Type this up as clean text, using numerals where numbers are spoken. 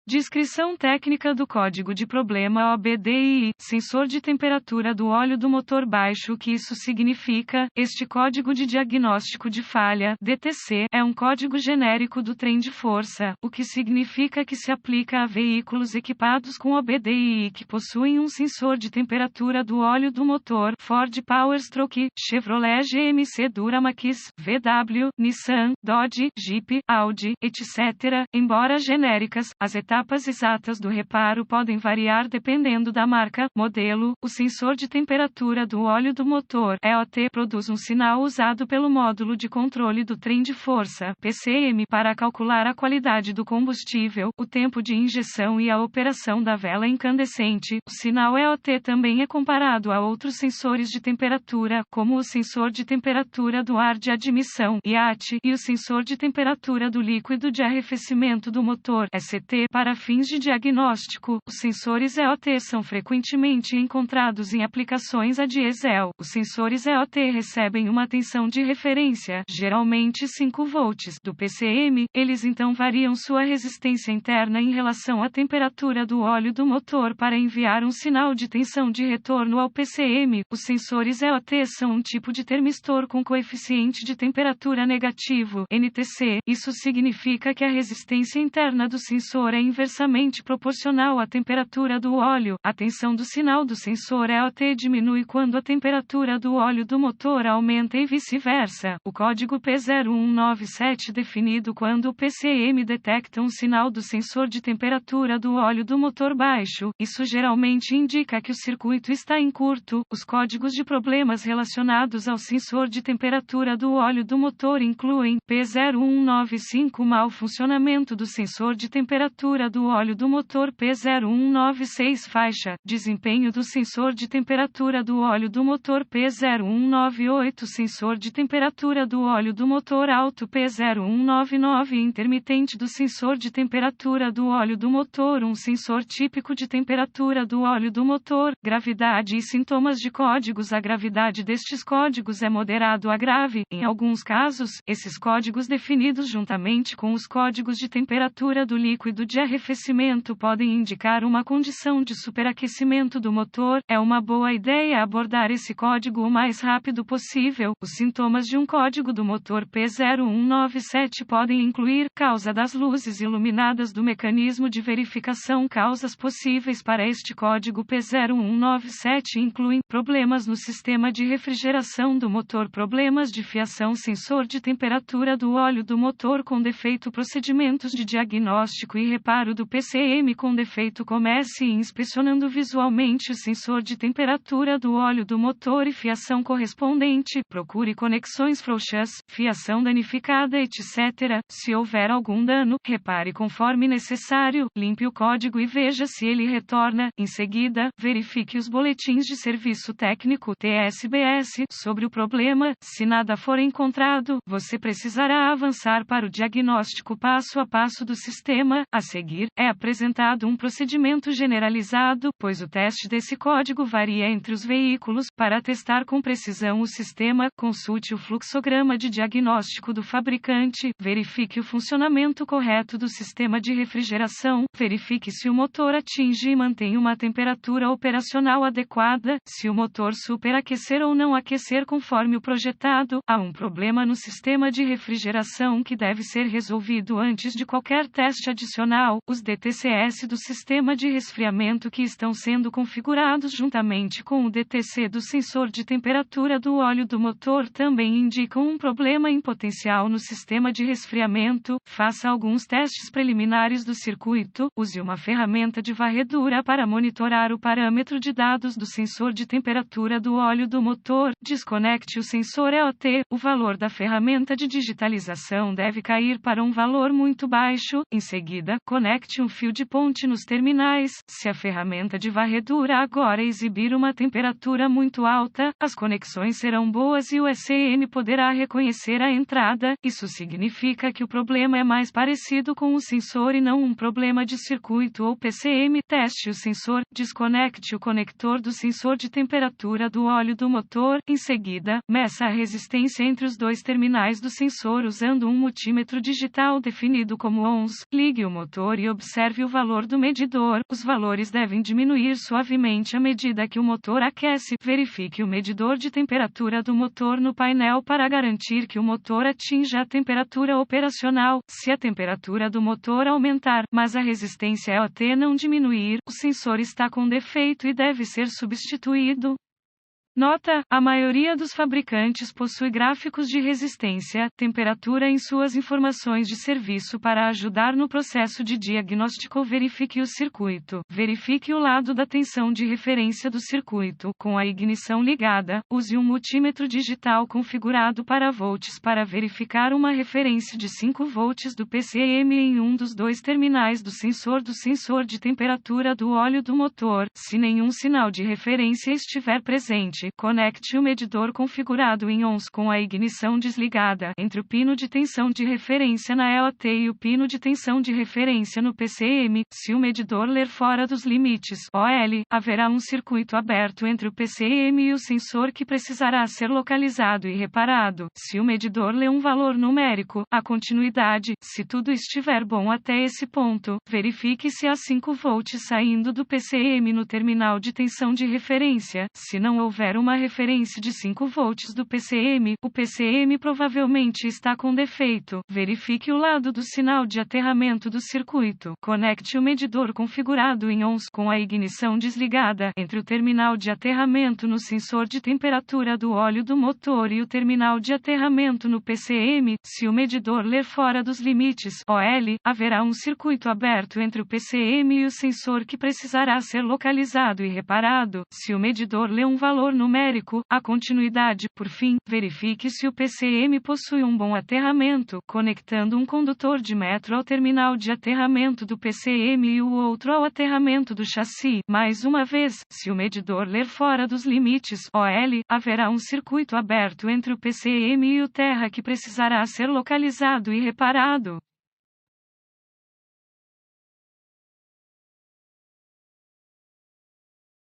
Descrição técnica do código de problema OBDI, sensor de temperatura do óleo do motor baixo. O que isso significa? Este código de diagnóstico de falha, DTC, é um código genérico do trem de força, o que significa que se aplica a veículos equipados com OBDI que possuem um sensor de temperatura do óleo do motor. Ford Powerstroke, Chevrolet GMC Duramax, VW, Nissan, Dodge, Jeep, Audi, etc. Embora genéricas, as etapas exatas do reparo podem variar dependendo da marca, modelo. O sensor de temperatura do óleo do motor, EOT, produz um sinal usado pelo módulo de controle do trem de força, PCM, para calcular a qualidade do combustível, o tempo de injeção e a operação da vela incandescente. O sinal EOT também é comparado a outros sensores de temperatura, como o sensor de temperatura do ar de admissão, IAT, e o sensor de temperatura do líquido de arrefecimento do motor, ST, para fins de diagnóstico. Os sensores EOT são frequentemente encontrados em aplicações a diesel. Os sensores EOT recebem uma tensão de referência, geralmente 5 volts, do PCM. Eles então variam sua resistência interna em relação à temperatura do óleo do motor para enviar um sinal de tensão de retorno ao PCM. Os sensores EOT são um tipo de termistor com coeficiente de temperatura negativo, NTC. Isso significa que a resistência interna do sensor é inversamente proporcional à temperatura do óleo. A tensão do sinal do sensor EOT diminui quando a temperatura do óleo do motor aumenta e vice-versa. O código P0197 definido quando o PCM detecta um sinal do sensor de temperatura do óleo do motor baixo. Isso geralmente indica que o circuito está em curto. Os códigos de problemas relacionados ao sensor de temperatura do óleo do motor incluem P0195 mau funcionamento do sensor de temperatura do óleo do motor, P0196 faixa, desempenho do sensor de temperatura do óleo do motor, P0198 sensor de temperatura do óleo do motor alto, P0199 intermitente do sensor de temperatura do óleo do motor, um sensor típico de temperatura do óleo do motor. Gravidade e sintomas de códigos. A gravidade destes códigos é moderado a grave. Em alguns casos, esses códigos definidos juntamente com os códigos de temperatura do líquido de arrefecimento podem indicar uma condição de superaquecimento do motor. É uma boa ideia abordar esse código o mais rápido possível. Os sintomas de um código do motor P0197 podem incluir causa das luzes iluminadas do mecanismo de verificação. Causas possíveis para este código P0197 incluem problemas no sistema de refrigeração do motor, problemas de fiação, sensor de temperatura do óleo do motor com defeito, procedimentos de diagnóstico e reparo do PCM com defeito. Comece inspecionando visualmente o sensor de temperatura do óleo do motor e fiação correspondente. Procure conexões frouxas, fiação danificada, etc. Se houver algum dano, repare conforme necessário. Limpe o código e veja se ele retorna. Em seguida, verifique os boletins de serviço técnico, TSBS, sobre o problema. Se nada for encontrado, você precisará avançar para o diagnóstico passo a passo do sistema. A seguir, é apresentado um procedimento generalizado, pois o teste desse código varia entre os veículos. Para testar com precisão o sistema, consulte o fluxograma de diagnóstico do fabricante, verifique o funcionamento correto do sistema de refrigeração, verifique se o motor atinge e mantém uma temperatura operacional adequada, se o motor superaquecer ou não aquecer conforme o projetado. Há um problema no sistema de refrigeração que deve ser resolvido antes de qualquer teste adicional. Os DTCS do sistema de resfriamento que estão sendo configurados juntamente com o DTC do sensor de temperatura do óleo do motor também indicam um problema em potencial no sistema de resfriamento. Faça alguns testes preliminares do circuito. Use uma ferramenta de varredura para monitorar o parâmetro de dados do sensor de temperatura do óleo do motor. Desconecte o sensor EOT. O valor da ferramenta de digitalização deve cair para um valor muito baixo. Em seguida, conecte um fio de ponte nos terminais. Se a ferramenta de varredura agora exibir uma temperatura muito alta, as conexões serão boas e o SCM poderá reconhecer a entrada. Isso significa que o problema é mais parecido com o sensor e não um problema de circuito ou PCM. Teste o sensor. Desconecte o conector do sensor de temperatura do óleo do motor. Em seguida, meça a resistência entre os dois terminais do sensor usando um multímetro digital definido como ONS. Ligue o motor e observe o valor do medidor. Os valores devem diminuir suavemente à medida que o motor aquece. Verifique o medidor de temperatura do motor no painel para garantir que o motor atinja a temperatura operacional. Se a temperatura do motor aumentar, mas a resistência OT não diminuir, o sensor está com defeito e deve ser substituído. Nota: a maioria dos fabricantes possui gráficos de resistência, temperatura em suas informações de serviço para ajudar no processo de diagnóstico. Verifique o circuito. Verifique o lado da tensão de referência do circuito. Com a ignição ligada, use um multímetro digital configurado para volts para verificar uma referência de 5 volts do PCM em um dos dois terminais do sensor de temperatura do óleo do motor. Se nenhum sinal de referência estiver presente, conecte o medidor configurado em ONS com a ignição desligada entre o pino de tensão de referência na EOT e o pino de tensão de referência no PCM. Se o medidor ler fora dos limites OL, haverá um circuito aberto entre o PCM e o sensor que precisará ser localizado e reparado. Se o medidor lê um valor numérico, a continuidade. Se tudo estiver bom até esse ponto, verifique se há 5 volts saindo do PCM no terminal de tensão de referência. Se não houver uma referência de 5 volts do PCM, o PCM provavelmente está com defeito. Verifique o lado do sinal de aterramento do circuito. Conecte o medidor configurado em ONS com a ignição desligada entre o terminal de aterramento no sensor de temperatura do óleo do motor e o terminal de aterramento no PCM. Se o medidor ler fora dos limites OL, haverá um circuito aberto entre o PCM e o sensor que precisará ser localizado e reparado. Se o medidor lê um valor numérico, a continuidade. Por fim, verifique se o PCM possui um bom aterramento, conectando um condutor de metro ao terminal de aterramento do PCM e o outro ao aterramento do chassi. Mais uma vez, se o medidor ler fora dos limites OL, haverá um circuito aberto entre o PCM e o terra que precisará ser localizado e reparado.